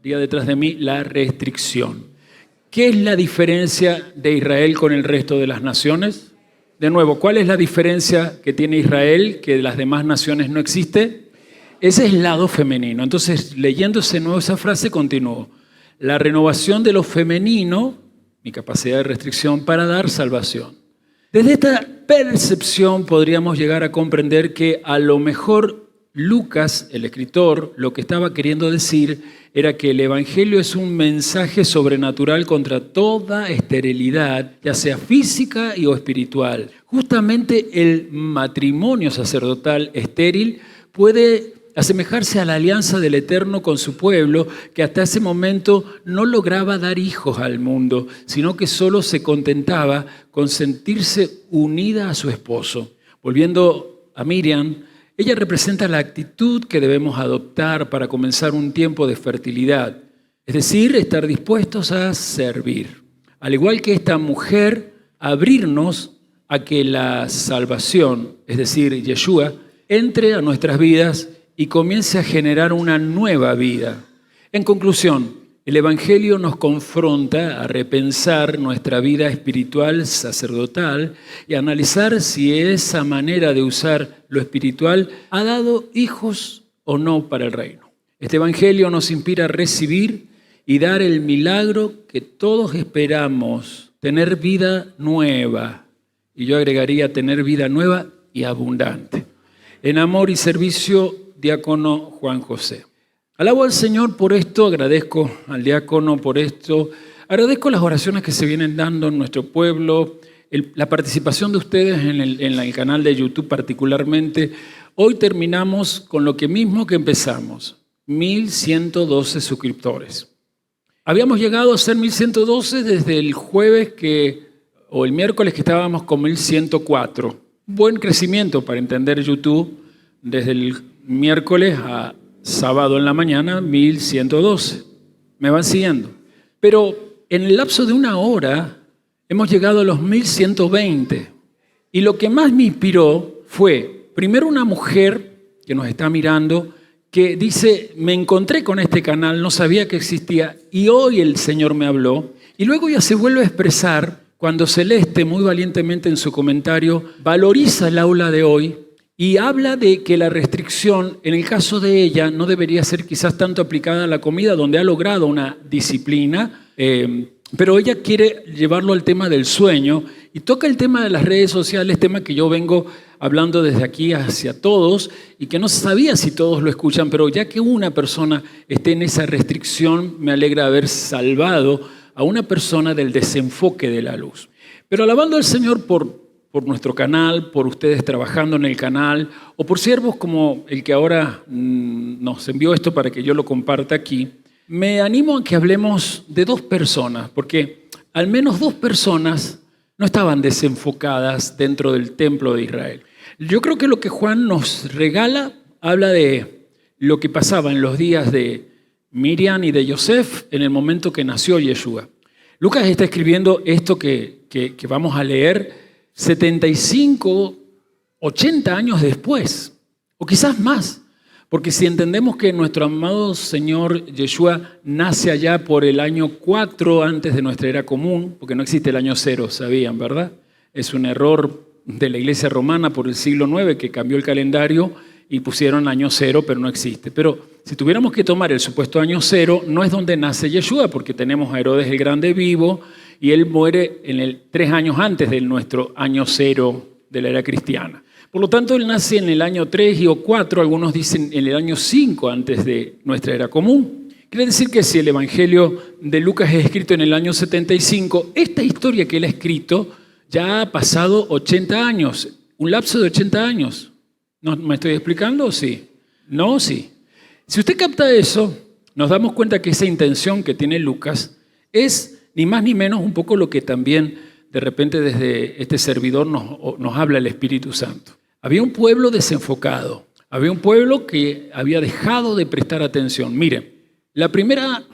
diga detrás de mí, la restricción. ¿Qué es la diferencia de Israel con el resto de las naciones? De nuevo, ¿cuál es la diferencia que tiene Israel que de las demás naciones no existe? Ese es el lado femenino. Entonces, leyéndose nuevo esa frase, continúo. La renovación de lo femenino, mi capacidad de restricción para dar salvación. Desde esta percepción podríamos llegar a comprender que a lo mejor Lucas, el escritor, lo que estaba queriendo decir era que el Evangelio es un mensaje sobrenatural contra toda esterilidad, ya sea física o espiritual. Justamente el matrimonio sacerdotal estéril puede asemejarse a la alianza del Eterno con su pueblo, que hasta ese momento no lograba dar hijos al mundo, sino que solo se contentaba con sentirse unida a su esposo. Volviendo a Miriam, ella representa la actitud que debemos adoptar para comenzar un tiempo de fertilidad, es decir, estar dispuestos a servir. Al igual que esta mujer, abrirnos a que la salvación, es decir, Yeshua, entre a nuestras vidas y comience a generar una nueva vida. En conclusión, el Evangelio nos confronta a repensar nuestra vida espiritual sacerdotal y a analizar si esa manera de usar lo espiritual ha dado hijos o no para el reino. Este Evangelio nos inspira a recibir y dar el milagro que todos esperamos, tener vida nueva. Y yo agregaría tener vida nueva y abundante. En amor y servicio, diácono Juan José. Alabo al Señor por esto, agradezco al diácono por esto, agradezco las oraciones que se vienen dando en nuestro pueblo, la participación de ustedes en el canal de YouTube particularmente. Hoy terminamos con lo que mismo que empezamos, 1.112 suscriptores. Habíamos llegado a ser 1.112 desde el jueves o el miércoles que estábamos con 1.104. Buen crecimiento para entender YouTube desde el miércoles a sábado en la mañana, 1.112. Me van siguiendo. Pero en el lapso de una hora hemos llegado a los 1.120. Y lo que más me inspiró fue, primero, una mujer que nos está mirando, que dice, me encontré con este canal, no sabía que existía, y hoy el Señor me habló. Y luego ella se vuelve a expresar cuando Celeste, muy valientemente en su comentario, valoriza el aula de hoy, y habla de que la restricción, en el caso de ella, no debería ser quizás tanto aplicada a la comida, donde ha logrado una disciplina, pero ella quiere llevarlo al tema del sueño y toca el tema de las redes sociales, tema que yo vengo hablando desde aquí hacia todos y que no sabía si todos lo escuchan, pero ya que una persona esté en esa restricción, me alegra haber salvado a una persona del desenfoque de la luz. Pero alabando al Señor por nuestro canal, por ustedes trabajando en el canal, o por siervos como el que ahora nos envió esto para que yo lo comparta aquí, me animo a que hablemos de dos personas, porque al menos dos personas no estaban desenfocadas dentro del templo de Israel. Yo creo que lo que Juan nos regala habla de lo que pasaba en los días de Miriam y de Yosef en el momento que nació Yeshua. Lucas está escribiendo esto que vamos a leer 75, 80 años después, o quizás más, porque si entendemos que nuestro amado Señor Yeshua nace allá por el año 4 antes de nuestra era común, porque no existe el año 0, sabían, ¿verdad? Es un error de la Iglesia romana por el siglo IX que cambió el calendario y pusieron año 0, pero no existe. Pero si tuviéramos que tomar el supuesto año 0, no es donde nace Yeshua, porque tenemos a Herodes el Grande vivo, y él muere 3 años antes de nuestro año 0 de la era cristiana. Por lo tanto, él nace en el año 3 o 4, algunos dicen en el año 5 antes de nuestra era común. Quiere decir que si el Evangelio de Lucas es escrito en el año 75, esta historia que él ha escrito ya ha pasado 80 años, un lapso de 80 años. ¿No me estoy explicando o sí? No, sí. Si usted capta eso, nos damos cuenta que esa intención que tiene Lucas es ni más ni menos un poco lo que también de repente desde este servidor nos habla el Espíritu Santo. Había un pueblo desenfocado, había un pueblo que había dejado de prestar atención. Mire, la primera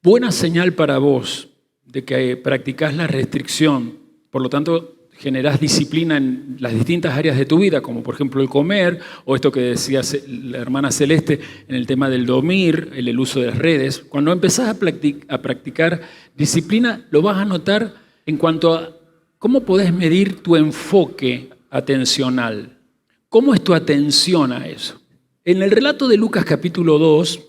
buena señal para vos de que practicás la restricción, por lo tanto generás disciplina en las distintas áreas de tu vida, como por ejemplo el comer, o esto que decía la hermana Celeste en el tema del dormir, el uso de las redes. Cuando empezás a practicar disciplina, lo vas a notar en cuanto a cómo podés medir tu enfoque atencional. ¿Cómo es tu atención a eso? En el relato de Lucas capítulo 2,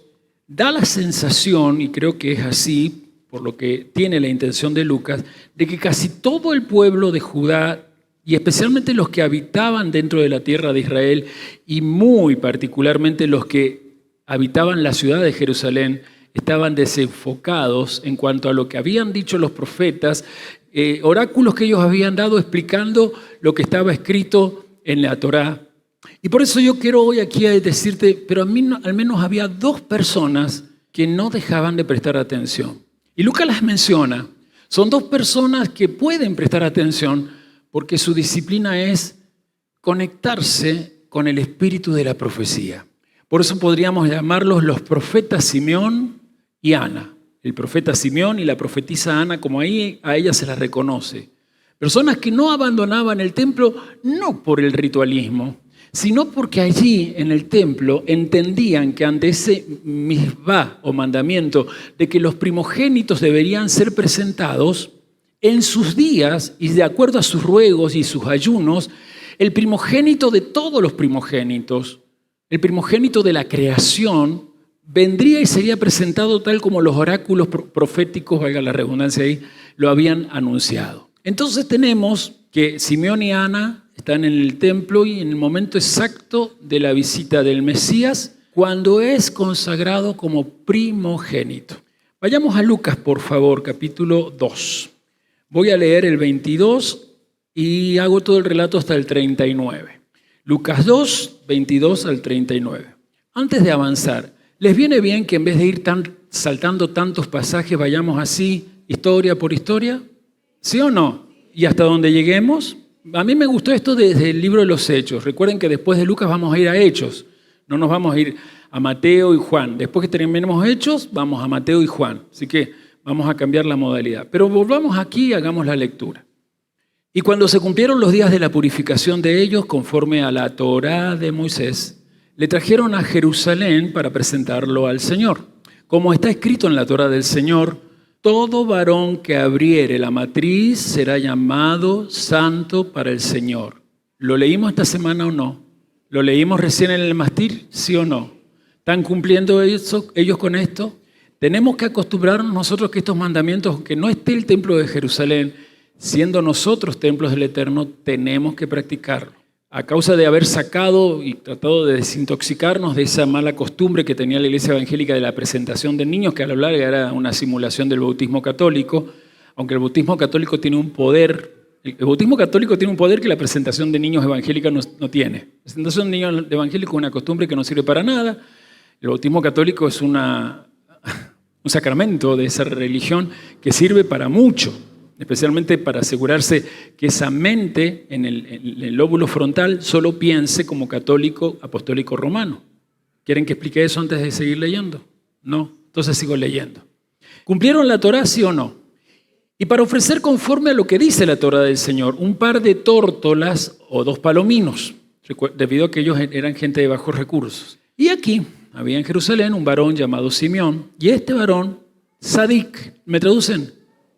da la sensación, y creo que es así, por lo que tiene la intención de Lucas, de que casi todo el pueblo de Judá, y especialmente los que habitaban dentro de la tierra de Israel, y muy particularmente los que habitaban la ciudad de Jerusalén, estaban desenfocados en cuanto a lo que habían dicho los profetas, oráculos que ellos habían dado explicando lo que estaba escrito en la Torá. Y por eso yo quiero hoy aquí decirte, pero a mí al menos había 2 personas que no dejaban de prestar atención. Y Lucas las menciona. Son 2 personas que pueden prestar atención porque su disciplina es conectarse con el espíritu de la profecía. Por eso podríamos llamarlos los profetas Simeón y Ana. El profeta Simeón y la profetisa Ana, como ahí a ella se las reconoce. Personas que no abandonaban el templo no por el ritualismo, sino porque allí en el templo entendían que ante ese misbá o mandamiento de que los primogénitos deberían ser presentados en sus días y de acuerdo a sus ruegos y sus ayunos, el primogénito de todos los primogénitos, el primogénito de la creación, vendría y sería presentado tal como los oráculos proféticos, valga la redundancia ahí, lo habían anunciado. Entonces tenemos que Simeón y Ana están en el templo y en el momento exacto de la visita del Mesías, cuando es consagrado como primogénito. Vayamos a Lucas, por favor, capítulo 2. Voy a leer el 22 y hago todo el relato hasta el 39. Lucas 2, 22 al 39. Antes de avanzar, ¿les viene bien que en vez de ir saltando tantos pasajes vayamos así, historia por historia? ¿Sí o no? ¿Y hasta donde lleguemos? A mí me gustó esto desde el libro de los Hechos. Recuerden que después de Lucas vamos a ir a Hechos. No nos vamos a ir a Mateo y Juan. Después que terminemos Hechos, vamos a Mateo y Juan. Así que vamos a cambiar la modalidad. Pero volvamos aquí y hagamos la lectura. Y cuando se cumplieron los días de la purificación de ellos, conforme a la Torá de Moisés, le trajeron a Jerusalén para presentarlo al Señor. Como está escrito en la Torá del Señor, todo varón que abriere la matriz será llamado santo para el Señor. ¿Lo leímos esta semana o no? ¿Lo leímos recién en el mastir? ¿Sí o no? ¿Están cumpliendo ellos con esto? Tenemos que acostumbrarnos nosotros que estos mandamientos, aunque no esté el templo de Jerusalén, siendo nosotros templos del Eterno, tenemos que practicarlo. A causa de haber sacado y tratado de desintoxicarnos de esa mala costumbre que tenía la Iglesia Evangélica de la presentación de niños, que a lo largo era una simulación del bautismo católico, aunque el bautismo católico tiene un poder, que la presentación de niños evangélica no tiene. La presentación de niños evangélicos es una costumbre que no sirve para nada. El bautismo católico es un sacramento de esa religión que sirve para mucho, especialmente para asegurarse que esa mente en el lóbulo frontal solo piense como católico apostólico romano. ¿Quieren que explique eso antes de seguir leyendo? No, entonces sigo leyendo. ¿Cumplieron la Torá, sí o no? Y para ofrecer conforme a lo que dice la Torá del Señor, un par de tórtolas o 2 palominos, debido a que ellos eran gente de bajos recursos. Y aquí había en Jerusalén un varón llamado Simeón, y este varón, Sadik, ¿me traducen?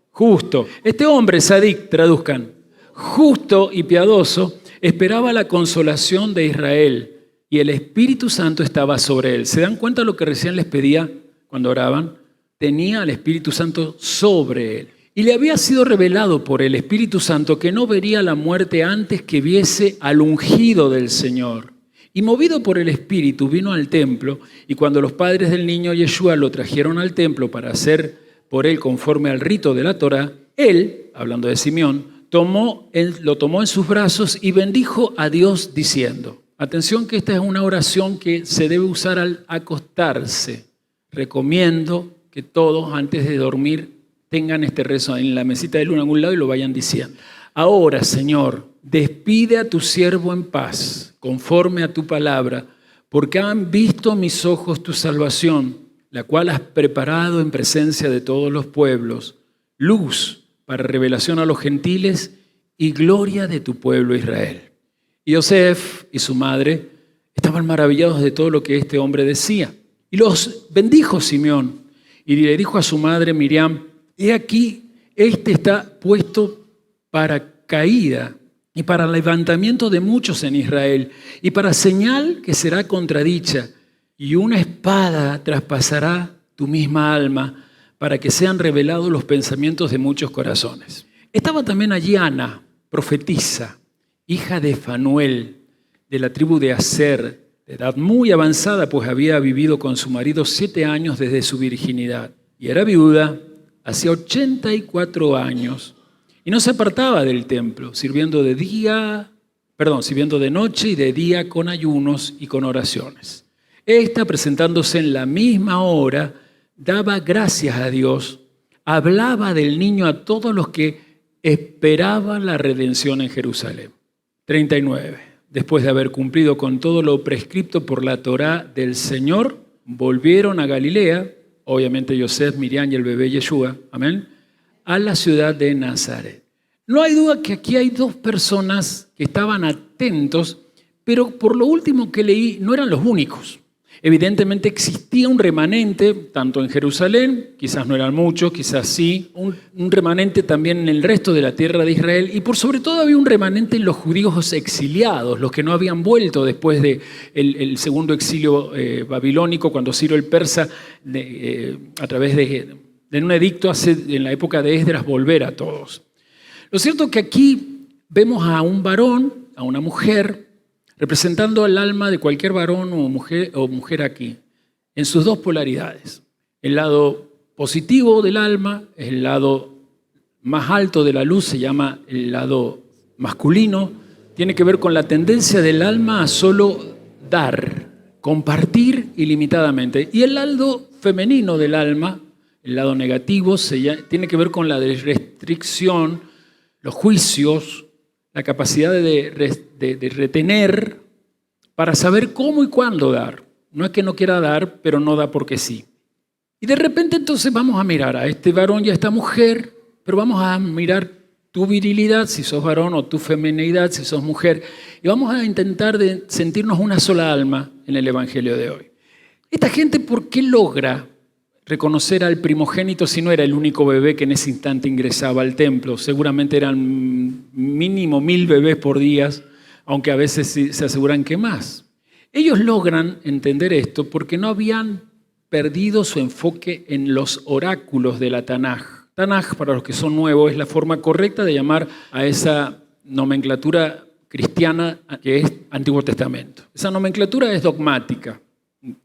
Justo. Este hombre, Sadik, traduzcan, justo y piadoso, esperaba la consolación de Israel y el Espíritu Santo estaba sobre él. ¿Se dan cuenta de lo que recién les pedía cuando oraban? Tenía al Espíritu Santo sobre él. Y le había sido revelado por el Espíritu Santo que no vería la muerte antes que viese al ungido del Señor. Y movido por el Espíritu vino al templo, y cuando los padres del niño Yeshua lo trajeron al templo para hacer por él conforme al rito de la Torá, él, hablando de Simeón, lo tomó en sus brazos y bendijo a Dios diciendo, atención que esta es una oración que se debe usar al acostarse. Recomiendo que todos antes de dormir tengan este rezo en la mesita de luna en algún lado y lo vayan diciendo. Ahora, Señor, despide a tu siervo en paz, conforme a tu palabra, porque han visto mis ojos tu salvación, la cual has preparado en presencia de todos los pueblos, luz para revelación a los gentiles y gloria de tu pueblo Israel. Y Yosef y su madre estaban maravillados de todo lo que este hombre decía. Y los bendijo Simeón y le dijo a su madre Miriam: he aquí, este está puesto para caída y para levantamiento de muchos en Israel, y para señal que será contradicha, y una espada traspasará tu misma alma, para que sean revelados los pensamientos de muchos corazones. Estaba también allí Ana, profetisa, hija de Fanuel, de la tribu de Aser, de edad muy avanzada, pues había vivido con su marido 7 años desde su virginidad, y era viuda hacía 84 años, y no se apartaba del templo, sirviendo de noche y de día con ayunos y con oraciones. Esta, presentándose en la misma hora, daba gracias a Dios, hablaba del niño a todos los que esperaban la redención en Jerusalén. 39. Después de haber cumplido con todo lo prescripto por la Torá del Señor, volvieron a Galilea, obviamente Yosef, Miriam y el bebé Yeshua, amén, a la ciudad de Nazaret. No hay duda que aquí hay 2 personas que estaban atentos, pero por lo último que leí, no eran los únicos. Evidentemente existía un remanente, tanto en Jerusalén, quizás no eran muchos, quizás sí, un remanente también en el resto de la tierra de Israel, y por sobre todo había un remanente en los judíos exiliados, los que no habían vuelto después del segundo exilio babilónico, cuando Ciro el Persa, a través de un edicto, hace en la época de Esdras volver a todos. Lo cierto es que aquí vemos a un varón, a una mujer, representando el alma de cualquier varón o mujer aquí, en sus 2 polaridades. El lado positivo del alma es el lado más alto de la luz, se llama el lado masculino, tiene que ver con la tendencia del alma a solo dar, compartir ilimitadamente. Y el lado femenino del alma, el lado negativo, tiene que ver con la restricción, los juicios, la capacidad de retener para saber cómo y cuándo dar. No es que no quiera dar, pero no da porque sí. Y de repente entonces vamos a mirar a este varón y a esta mujer, pero vamos a mirar tu virilidad, si sos varón, o tu feminidad, si sos mujer, y vamos a intentar de sentirnos una sola alma en el Evangelio de hoy. Esta gente, ¿por qué logra reconocer al primogénito si no era el único bebé que en ese instante ingresaba al templo? Seguramente eran mínimo 1000 bebés por día, aunque a veces se aseguran que más. Ellos logran entender esto porque no habían perdido su enfoque en los oráculos de la Tanaj. Tanaj, para los que son nuevos, es la forma correcta de llamar a esa nomenclatura cristiana que es Antiguo Testamento. Esa nomenclatura es dogmática,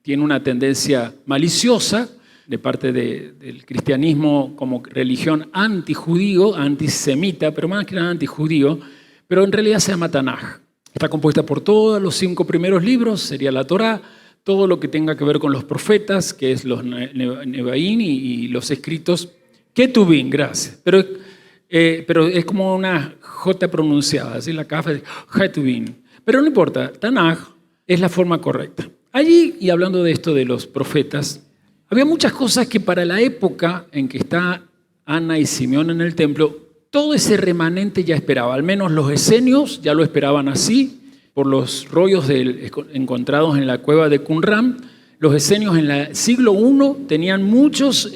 tiene una tendencia maliciosa de parte del cristianismo como religión antijudío, antisemita, pero más que nada antijudío, pero en realidad se llama Tanaj. Está compuesta por todos los 5 primeros libros, sería la Torá, todo lo que tenga que ver con los profetas, que es los Nebaín y los escritos Ketubín, gracias. Pero es como una J pronunciada, así la Kaf es Ketubín. Pero no importa, Tanaj es la forma correcta. Allí, y hablando de esto de los profetas, había muchas cosas que para la época en que está Ana y Simeón en el templo, todo ese remanente ya esperaba. Al menos los esenios ya lo esperaban así, por los rollos encontrados en la cueva de Qumran. Los esenios en el siglo I tenían muchos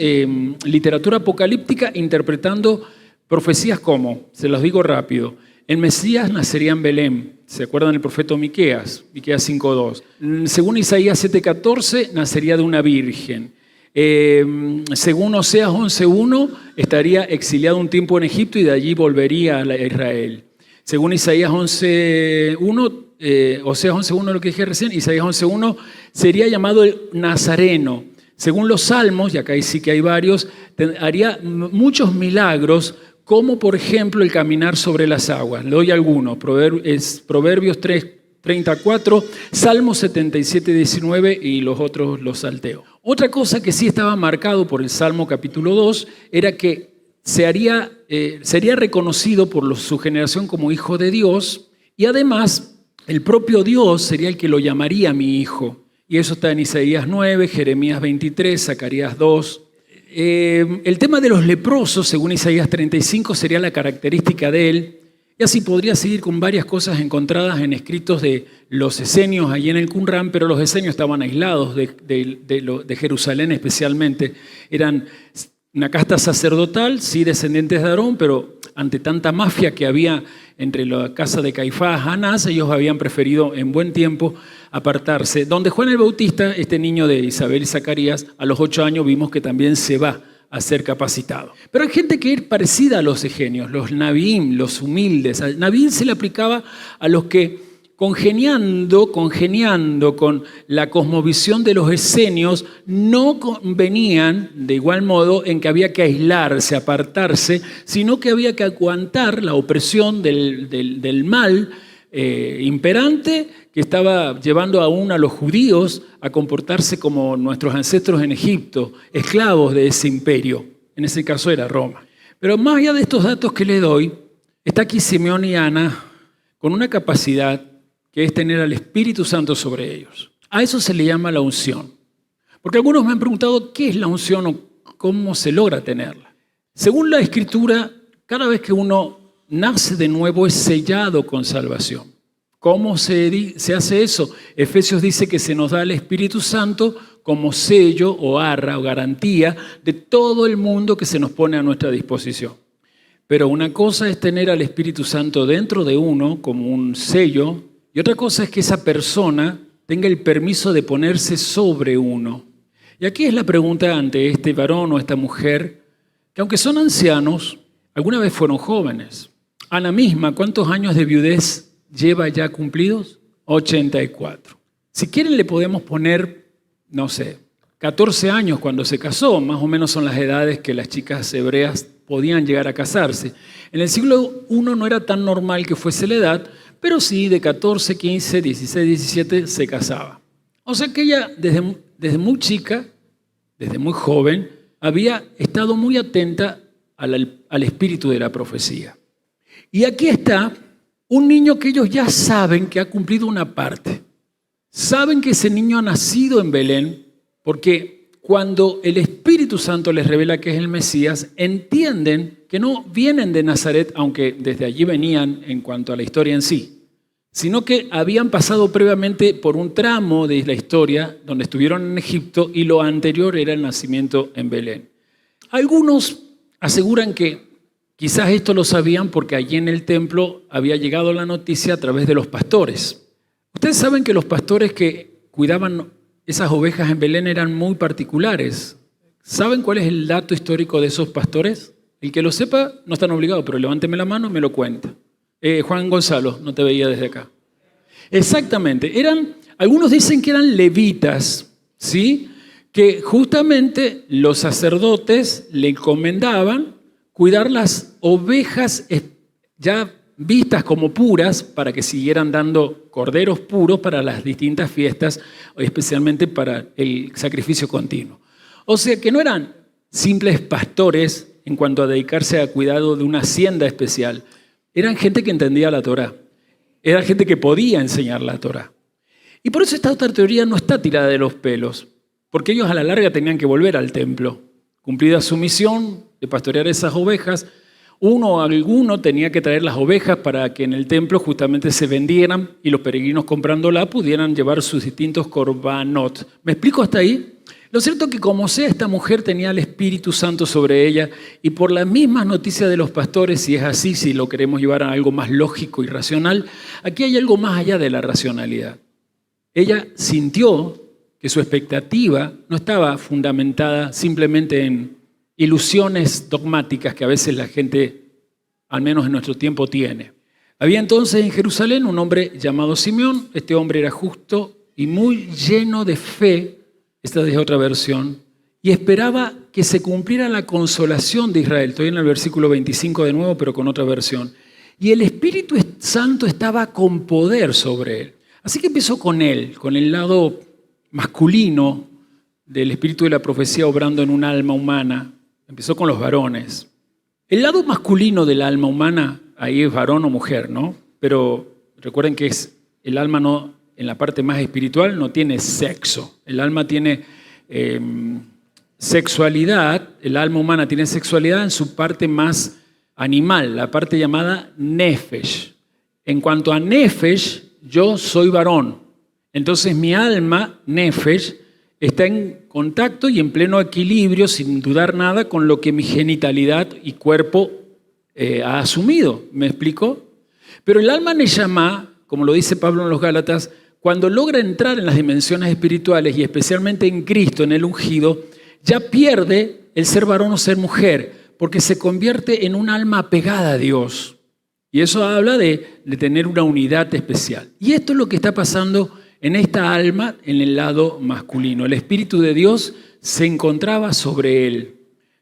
literatura apocalíptica interpretando profecías como, se los digo rápido, el Mesías nacería en Belén. ¿Se acuerdan del profeta Miqueas? Miqueas 5.2. Según Isaías 7.14, nacería de una virgen. Según Oseas 11.1, estaría exiliado un tiempo en Egipto y de allí volvería a Israel. Según Isaías 11.1, Oseas 11.1 lo que dije recién, Isaías 11.1 sería llamado el Nazareno. Según los Salmos, y acá sí que hay varios, haría muchos milagros, como por ejemplo el caminar sobre las aguas. Le doy algunos, Proverbios 3.34, Salmos 77.19 y los otros los salteo. Otra cosa que sí estaba marcado por el Salmo capítulo 2 era que sería reconocido por su generación como hijo de Dios, y además el propio Dios sería el que lo llamaría mi hijo. Y eso está en Isaías 9, Jeremías 23, Zacarías 2. El tema de los leprosos, según Isaías 35, sería la característica de él. Y así podría seguir con varias cosas encontradas en escritos de los esenios allí en el Qumran, pero los esenios estaban aislados de Jerusalén especialmente. Eran una casta sacerdotal, sí descendientes de Aarón, pero ante tanta mafia que había entre la casa de Caifás y Anás, ellos habían preferido en buen tiempo apartarse. Donde Juan el Bautista, este niño de Isabel y Zacarías, a los 8 años vimos que también se va a ser capacitado. Pero hay gente que es parecida a los esenios, los Nabiim, los humildes. Al Nabiim se le aplicaba a los que congeniando con la cosmovisión de los esenios, no convenían de igual modo en que había que aislarse, apartarse, sino que había que aguantar la opresión del mal imperante que estaba llevando aún a los judíos a comportarse como nuestros ancestros en Egipto, esclavos de ese imperio. En ese caso era Roma. Pero más allá de estos datos que le doy, está aquí Simeón y Ana con una capacidad que es tener al Espíritu Santo sobre ellos. A eso se le llama la unción. Porque algunos me han preguntado qué es la unción o cómo se logra tenerla. Según la Escritura, cada vez que uno nace de nuevo es sellado con salvación. ¿Cómo se hace eso? Efesios dice que se nos da el Espíritu Santo como sello o arra o garantía de todo el mundo que se nos pone a nuestra disposición. Pero una cosa es tener al Espíritu Santo dentro de uno como un sello y otra cosa es que esa persona tenga el permiso de ponerse sobre uno. Y aquí es la pregunta ante este varón o esta mujer que aunque son ancianos, alguna vez fueron jóvenes. Ana misma, ¿cuántos años de viudez lleva ya cumplidos? 84. Si quieren le podemos poner, 14 años cuando se casó, más o menos son las edades que las chicas hebreas podían llegar a casarse. En el siglo I no era tan normal que fuese la edad, pero sí de 14, 15, 16, 17 se casaba. O sea que ella desde muy chica, desde muy joven, había estado muy atenta al espíritu de la profecía. Y aquí está un niño que ellos ya saben que ha cumplido una parte. Saben que ese niño ha nacido en Belén porque cuando el Espíritu Santo les revela que es el Mesías, entienden que no vienen de Nazaret, aunque desde allí venían en cuanto a la historia en sí, sino que habían pasado previamente por un tramo de la historia donde estuvieron en Egipto y lo anterior era el nacimiento en Belén. Algunos aseguran que quizás esto lo sabían porque allí en el templo había llegado la noticia a través de los pastores. Ustedes saben que los pastores que cuidaban esas ovejas en Belén eran muy particulares. ¿Saben cuál es el dato histórico de esos pastores? El que lo sepa no están obligados, pero levánteme la mano y me lo cuenta. Juan Gonzalo, no te veía desde acá. Exactamente, algunos dicen que eran levitas, ¿sí? Que justamente los sacerdotes le encomendaban cuidar las ovejas ya vistas como puras para que siguieran dando corderos puros para las distintas fiestas, especialmente para el sacrificio continuo. O sea que no eran simples pastores en cuanto a dedicarse a cuidado de una hacienda especial. Eran gente que entendía la Torá. Era gente que podía enseñar la Torá. Y por eso esta otra teoría no está tirada de los pelos, porque ellos a la larga tenían que volver al templo. Cumplida su misión de pastorear esas ovejas, alguno tenía que traer las ovejas para que en el templo justamente se vendieran y los peregrinos comprándola pudieran llevar sus distintos korbanot. ¿Me explico hasta ahí? Lo cierto es que como sea, esta mujer tenía el Espíritu Santo sobre ella y por las mismas noticias de los pastores, si es así, si lo queremos llevar a algo más lógico y racional, aquí hay algo más allá de la racionalidad. Ella sintió que su expectativa no estaba fundamentada simplemente en ilusiones dogmáticas que a veces la gente, al menos en nuestro tiempo, tiene. Había entonces en Jerusalén un hombre llamado Simeón. Este hombre era justo y muy lleno de fe, esta es otra versión, y esperaba que se cumpliera la consolación de Israel. Estoy en el versículo 25 de nuevo, pero con otra versión. Y el Espíritu Santo estaba con poder sobre él. Así que empezó con él, con el lado masculino del espíritu de la profecía obrando en un alma humana. Empezó con los varones. El lado masculino del alma humana, ahí es varón o mujer, ¿no? Pero recuerden que el alma no, en la parte más espiritual no tiene sexo. El alma tiene sexualidad, el alma humana tiene sexualidad en su parte más animal, la parte llamada nefesh. En cuanto a nefesh, yo soy varón. Entonces mi alma, nefesh, está en contacto y en pleno equilibrio, sin dudar nada, con lo que mi genitalidad y cuerpo ha asumido. ¿Me explico? Pero el alma neyamá, como lo dice Pablo en los Gálatas, cuando logra entrar en las dimensiones espirituales y especialmente en Cristo, en el ungido, ya pierde el ser varón o ser mujer, porque se convierte en un alma apegada a Dios. Y eso habla de tener una unidad especial. Y esto es lo que está pasando en esta alma en el lado masculino. El Espíritu de Dios se encontraba sobre él.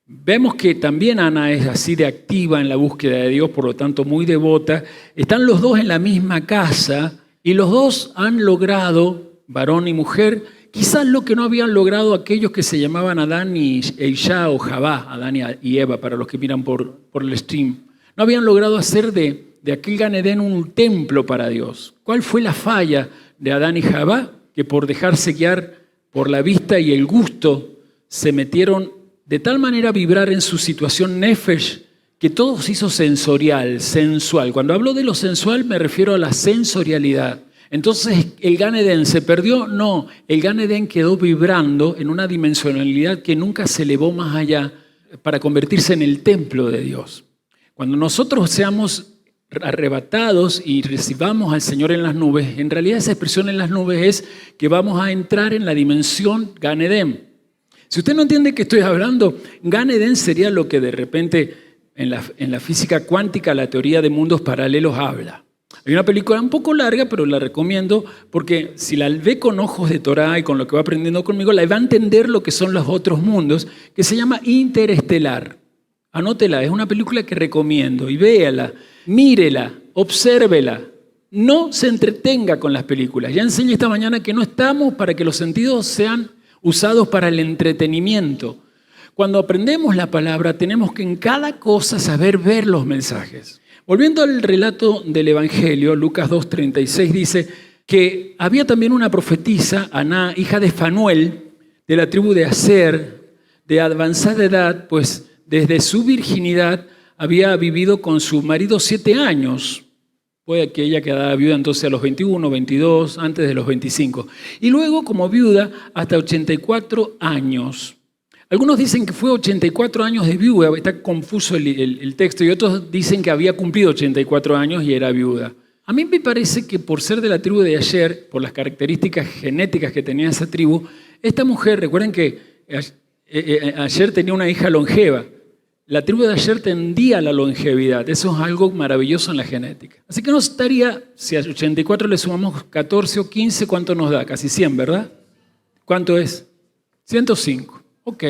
Vemos que también Ana es así de activa en la búsqueda de Dios, por lo tanto muy devota. Están los dos en la misma casa y los dos han logrado, varón y mujer, quizás lo que no habían logrado aquellos que se llamaban Adán y Isha o Javá, Adán y Eva, para los que miran por el stream. No habían logrado hacer de aquel Gan Edén un templo para Dios. ¿Cuál fue la falla de Adán y Javá? Que por dejarse guiar por la vista y el gusto, se metieron de tal manera a vibrar en su situación nefesh, que todo se hizo sensorial, sensual. Cuando hablo de lo sensual me refiero a la sensorialidad. Entonces, ¿el Gan Edén se perdió? No, el Gan Edén quedó vibrando en una dimensionalidad que nunca se elevó más allá para convertirse en el templo de Dios. Cuando nosotros seamos arrebatados y recibamos al Señor en las nubes, en realidad esa expresión en las nubes es que vamos a entrar en la dimensión Gan Edén. Si usted no entiende que estoy hablando, Gan Edén sería lo que de repente en la física cuántica, la teoría de mundos paralelos habla. Hay una película un poco larga, pero la recomiendo porque si la ve con ojos de Torah y con lo que va aprendiendo conmigo, la va a entender lo que son los otros mundos, que se llama Interestelar. Anótela, es una película que recomiendo y véala, mírela, obsérvela. No se entretenga con las películas. Ya enseñé esta mañana que no estamos para que los sentidos sean usados para el entretenimiento. Cuando aprendemos la palabra, tenemos que en cada cosa saber ver los mensajes. Volviendo al relato del Evangelio, Lucas 2:36 dice que había también una profetisa, Aná, hija de Fanuel, de la tribu de Aser, de avanzada edad, pues desde su virginidad había vivido con su marido 7 años. Puede que ella quedara viuda entonces a los 21, 22, antes de los 25. Y luego como viuda hasta 84 años. Algunos dicen que fue 84 años de viuda, está confuso el texto, y otros dicen que había cumplido 84 años y era viuda. A mí me parece que por ser de la tribu de Asher, por las características genéticas que tenía esa tribu, esta mujer, recuerden que Asher tenía una hija longeva. La tribu de Asher tendía a la longevidad, eso es algo maravilloso en la genética. Así que no estaría, si a 84 le sumamos 14 o 15, ¿cuánto nos da? Casi 100, ¿verdad? ¿Cuánto es? 105. Ok,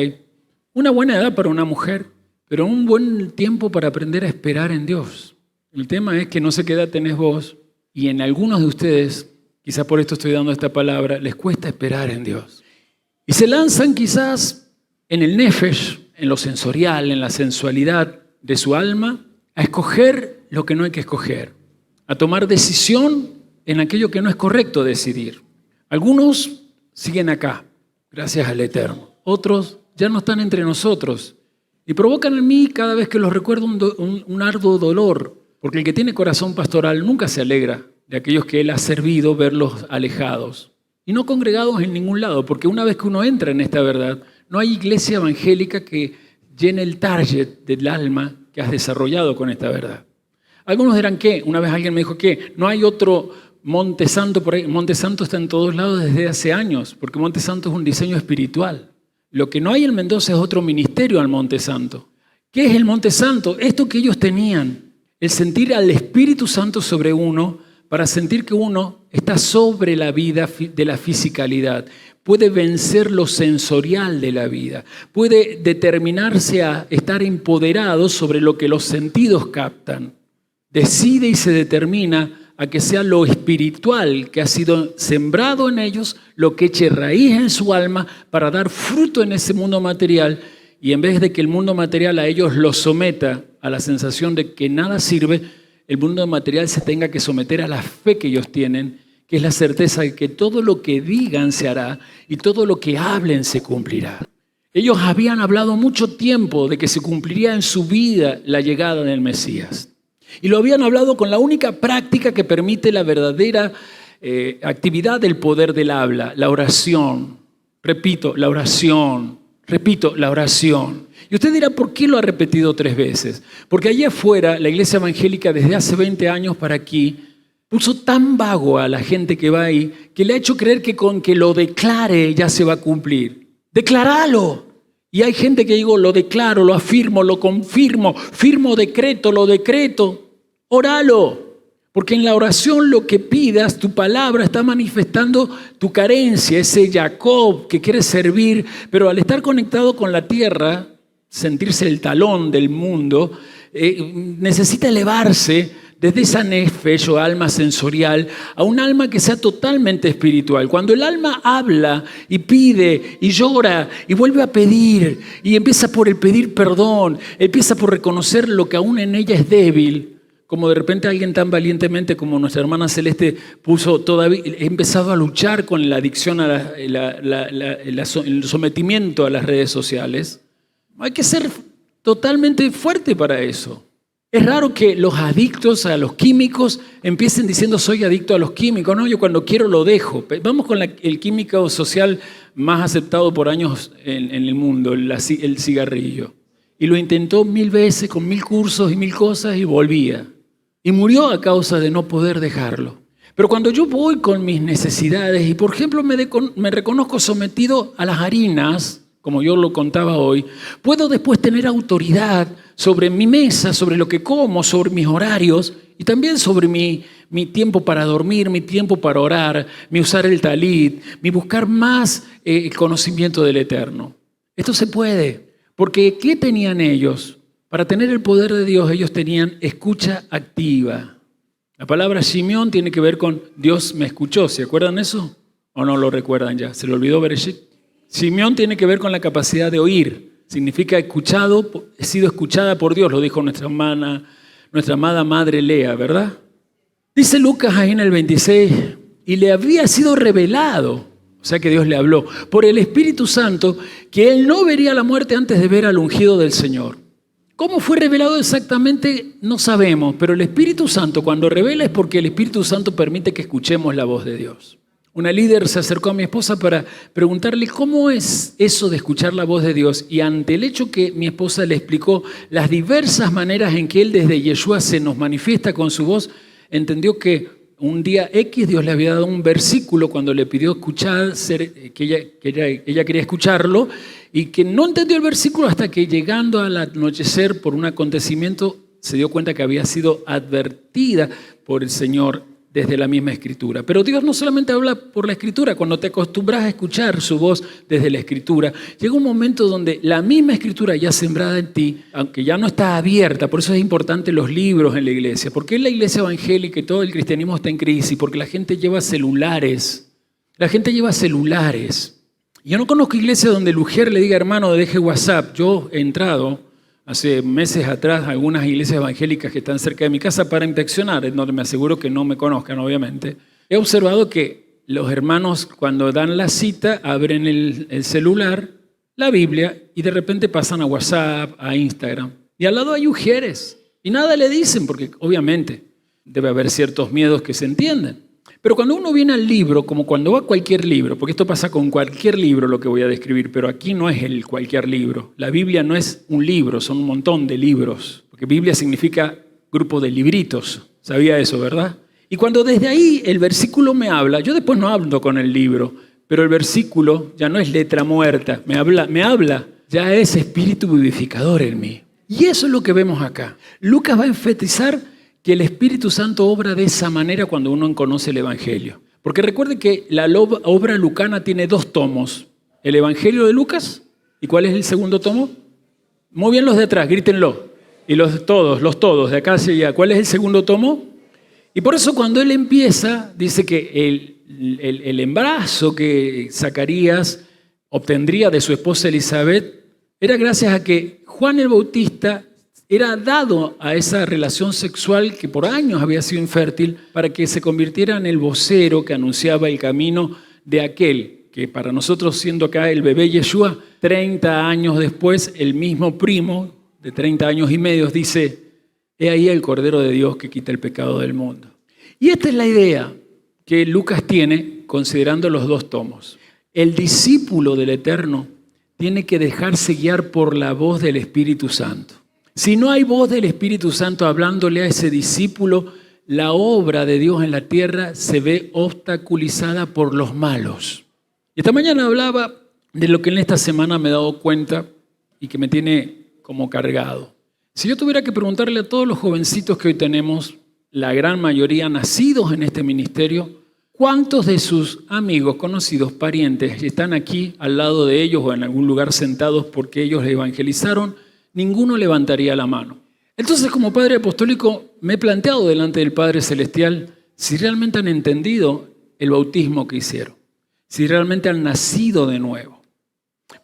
una buena edad para una mujer, pero un buen tiempo para aprender a esperar en Dios. El tema es que no sé qué edad tenés vos y en algunos de ustedes, quizás por esto estoy dando esta palabra, les cuesta esperar en Dios. Y se lanzan quizás en el nefesh, en lo sensorial, en la sensualidad de su alma, a escoger lo que no hay que escoger, a tomar decisión en aquello que no es correcto decidir. Algunos siguen acá, gracias al Eterno. Otros ya no están entre nosotros y provocan en mí cada vez que los recuerdo un arduo dolor, porque el que tiene corazón pastoral nunca se alegra de aquellos que él ha servido verlos alejados y no congregados en ningún lado, porque una vez que uno entra en esta verdad, no hay iglesia evangélica que llene el target del alma que has desarrollado con esta verdad. Algunos dirán que, una vez alguien me dijo que no hay otro Monte Santo por ahí. Monte Santo está en todos lados desde hace años, porque Monte Santo es un diseño espiritual. Lo que no hay en Mendoza es otro ministerio al Monte Santo. ¿Qué es el Monte Santo? Esto que ellos tenían, el sentir al Espíritu Santo sobre uno para sentir que uno está sobre la vida de la fisicalidad. Puede vencer lo sensorial de la vida. Puede determinarse a estar empoderado sobre lo que los sentidos captan. Decide y se determina a que sea lo espiritual que ha sido sembrado en ellos, lo que eche raíz en su alma para dar fruto en ese mundo material, y en vez de que el mundo material a ellos los someta a la sensación de que nada sirve, el mundo material se tenga que someter a la fe que ellos tienen, que es la certeza de que todo lo que digan se hará y todo lo que hablen se cumplirá. Ellos habían hablado mucho tiempo de que se cumpliría en su vida la llegada del Mesías. Y lo habían hablado con la única práctica que permite la verdadera actividad del poder del habla, la oración. Repito, la oración. Repito, la oración. Y usted dirá, ¿por qué lo ha repetido 3 veces? Porque allá afuera, la iglesia evangélica desde hace 20 años para aquí, puso tan vago a la gente que va ahí, que le ha hecho creer que con que lo declare ya se va a cumplir. ¡Decláralo! Y hay gente que digo, lo declaro, lo afirmo, lo confirmo, firmo decreto, lo decreto. Óralo. Porque en la oración lo que pidas, tu palabra está manifestando tu carencia, ese Jacob que quiere servir, pero al estar conectado con la tierra, sentirse el talón del mundo, necesita elevarse desde esa nefesh o alma sensorial a un alma que sea totalmente espiritual. Cuando el alma habla y pide y llora y vuelve a pedir y empieza por el pedir perdón, empieza por reconocer lo que aún en ella es débil, como de repente alguien tan valientemente como nuestra hermana Celeste puso, todavía he empezado a luchar con la adicción a el sometimiento a las redes sociales. Hay que ser totalmente fuerte para eso. Es raro que los adictos a los químicos empiecen diciendo soy adicto a los químicos. No, yo cuando quiero lo dejo. Vamos con el químico social más aceptado por años en el mundo, el cigarrillo. Y lo intentó 1000 veces con 1000 cursos y 1000 cosas y volvía. Y murió a causa de no poder dejarlo. Pero cuando yo voy con mis necesidades y por ejemplo me reconozco sometido a las harinas, como yo lo contaba hoy, puedo después tener autoridad sobre mi mesa, sobre lo que como, sobre mis horarios y también sobre mi tiempo para dormir, mi tiempo para orar, mi usar el talit, mi buscar más el conocimiento del Eterno. Esto se puede, porque ¿qué tenían ellos? Para tener el poder de Dios, ellos tenían escucha activa. La palabra Simeón tiene que ver con Dios me escuchó. ¿Se acuerdan eso? ¿O no lo recuerdan ya? ¿Se lo olvidó Bereshit? Simeón tiene que ver con la capacidad de oír. Significa escuchado, he sido escuchada por Dios, lo dijo nuestra amada madre Lea, ¿verdad? Dice Lucas ahí en el 26, y le había sido revelado, o sea que Dios le habló, por el Espíritu Santo, que él no vería la muerte antes de ver al ungido del Señor. ¿Cómo fue revelado exactamente? No sabemos, pero el Espíritu Santo cuando revela es porque el Espíritu Santo permite que escuchemos la voz de Dios. Una líder se acercó a mi esposa para preguntarle cómo es eso de escuchar la voz de Dios y ante el hecho que mi esposa le explicó las diversas maneras en que Él desde Yeshua se nos manifiesta con su voz, entendió que un día X Dios le había dado un versículo cuando le pidió escuchar, que ella quería escucharlo y que no entendió el versículo hasta que llegando al anochecer por un acontecimiento se dio cuenta que había sido advertida por el Señor desde la misma Escritura. Pero Dios no solamente habla por la Escritura, cuando te acostumbras a escuchar su voz desde la Escritura, llega un momento donde la misma Escritura ya sembrada en ti, aunque ya no está abierta, por eso es importante los libros en la iglesia. ¿Por qué la iglesia evangélica y todo el cristianismo está en crisis? Porque la gente lleva celulares. La gente lleva celulares. Yo no conozco iglesia donde el ujier le diga, hermano, deje WhatsApp. Yo he entrado hace meses atrás algunas iglesias evangélicas que están cerca de mi casa para inspeccionar, en donde me aseguro que no me conozcan, obviamente. He observado que los hermanos cuando dan la cita abren el celular, la Biblia, y de repente pasan a WhatsApp, a Instagram. Y al lado hay ujieres y nada le dicen porque obviamente debe haber ciertos miedos que se entienden. Pero cuando uno viene al libro, como cuando va a cualquier libro, porque esto pasa con cualquier libro lo que voy a describir, pero aquí no es el cualquier libro. La Biblia no es un libro, son un montón de libros. Porque Biblia significa grupo de libritos. ¿Sabía eso, verdad? Y cuando desde ahí el versículo me habla, yo después no hablo con el libro, pero el versículo ya no es letra muerta, me habla, ya es espíritu vivificador en mí. Y eso es lo que vemos acá. Lucas va a enfatizar que el Espíritu Santo obra de esa manera cuando uno conoce el Evangelio. Porque recuerde que la obra lucana tiene 2 tomos. El Evangelio de Lucas, ¿y cuál es el segundo tomo? Muy bien los de atrás, grítenlo. Y los todos, de acá hacia allá. ¿Cuál es el segundo tomo? Y por eso cuando él empieza, dice que el embarazo que Zacarías obtendría de su esposa Elizabeth era gracias a que Juan el Bautista era dado a esa relación sexual que por años había sido infértil para que se convirtiera en el vocero que anunciaba el camino de aquel que para nosotros siendo acá el bebé Yeshua, 30 años después el mismo primo de 30 años y medio dice, he ahí el Cordero de Dios que quita el pecado del mundo. Y esta es la idea que Lucas tiene considerando los dos tomos. El discípulo del Eterno tiene que dejarse guiar por la voz del Espíritu Santo. Si no hay voz del Espíritu Santo hablándole a ese discípulo, la obra de Dios en la tierra se ve obstaculizada por los malos. Y esta mañana hablaba de lo que en esta semana me he dado cuenta y que me tiene como cargado. Si yo tuviera que preguntarle a todos los jovencitos que hoy tenemos, la gran mayoría nacidos en este ministerio, ¿cuántos de sus amigos, conocidos, parientes están aquí al lado de ellos o en algún lugar sentados porque ellos evangelizaron? Ninguno levantaría la mano. Entonces, como padre apostólico, me he planteado delante del Padre Celestial si realmente han entendido el bautismo que hicieron, si realmente han nacido de nuevo.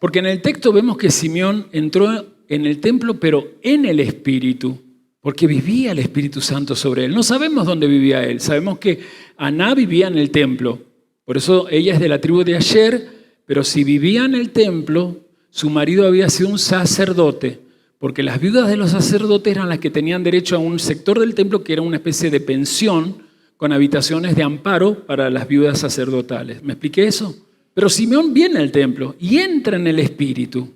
Porque en el texto vemos que Simeón entró en el templo, pero en el Espíritu, porque vivía el Espíritu Santo sobre él. No sabemos dónde vivía él, sabemos que Aná vivía en el templo, por eso ella es de la tribu de Asher, pero si vivía en el templo, su marido había sido un sacerdote, porque las viudas de los sacerdotes eran las que tenían derecho a un sector del templo que era una especie de pensión con habitaciones de amparo para las viudas sacerdotales. ¿Me expliqué eso? Pero Simeón viene al templo y entra en el Espíritu.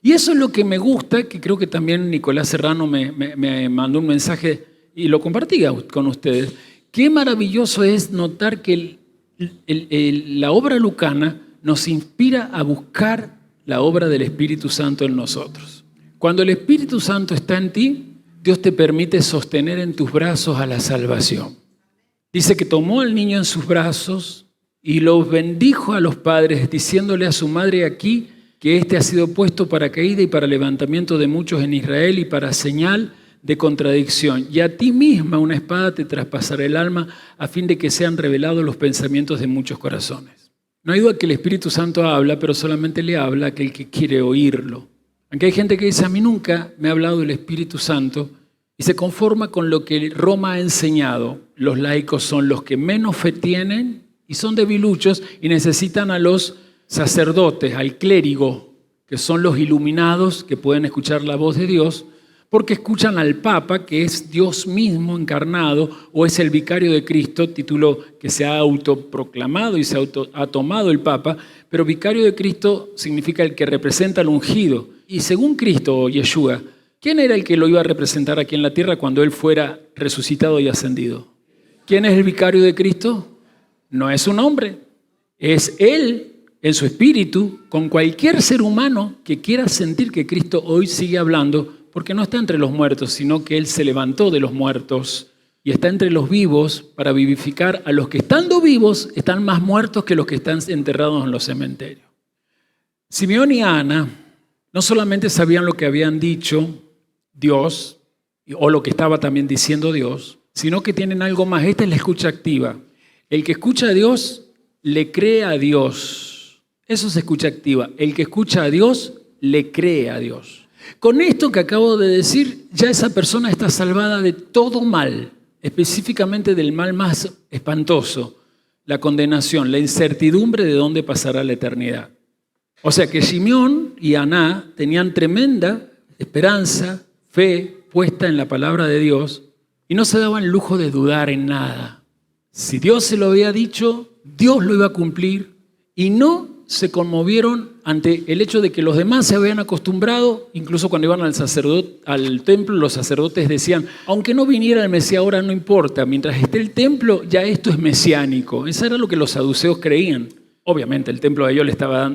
Y eso es lo que me gusta, que creo que también Nicolás Serrano me mandó un mensaje y lo compartí con ustedes. Qué maravilloso es notar que la obra lucana nos inspira a buscar la obra del Espíritu Santo en nosotros. Cuando el Espíritu Santo está en ti, Dios te permite sostener en tus brazos a la salvación. Dice que tomó al niño en sus brazos y los bendijo a los padres, diciéndole a su madre aquí que éste ha sido puesto para caída y para levantamiento de muchos en Israel y para señal de contradicción. Y a ti misma una espada te traspasará el alma a fin de que sean revelados los pensamientos de muchos corazones. No hay duda que el Espíritu Santo habla, pero solamente le habla a aquel que quiere oírlo. Aunque hay gente que dice, a mí nunca me ha hablado el Espíritu Santo y se conforma con lo que Roma ha enseñado. Los laicos son los que menos fe tienen y son debiluchos y necesitan a los sacerdotes, al clérigo, que son los iluminados que pueden escuchar la voz de Dios, porque escuchan al Papa, que es Dios mismo encarnado, o es el vicario de Cristo, título que se ha autoproclamado y ha tomado el Papa, pero vicario de Cristo significa el que representa al ungido. Y según Cristo o Yeshua, ¿quién era el que lo iba a representar aquí en la tierra cuando Él fuera resucitado y ascendido? ¿Quién es el vicario de Cristo? No es un hombre, es Él en su espíritu, con cualquier ser humano que quiera sentir que Cristo hoy sigue hablando, porque no está entre los muertos, sino que Él se levantó de los muertos y está entre los vivos para vivificar a los que estando vivos están más muertos que los que están enterrados en los cementerios. Simeón y Ana no solamente sabían lo que habían dicho Dios o lo que estaba también diciendo Dios, sino que tienen algo más. Esta es la escucha activa. El que escucha a Dios le cree a Dios. Eso es escucha activa. El que escucha a Dios le cree a Dios. Con esto que acabo de decir, ya esa persona está salvada de todo mal, específicamente del mal más espantoso, la condenación, la incertidumbre de dónde pasará la eternidad. O sea que Simeón y Aná tenían tremenda esperanza, fe puesta en la palabra de Dios y no se daban lujo de dudar en nada. Si Dios se lo había dicho, Dios lo iba a cumplir y no se conmovieron ante el hecho de que los demás se habían acostumbrado. Incluso cuando iban al templo, los sacerdotes decían, aunque no viniera el Mesías ahora no importa, mientras esté el templo ya esto es mesiánico. Eso era lo que los saduceos creían. Obviamente el templo de ellos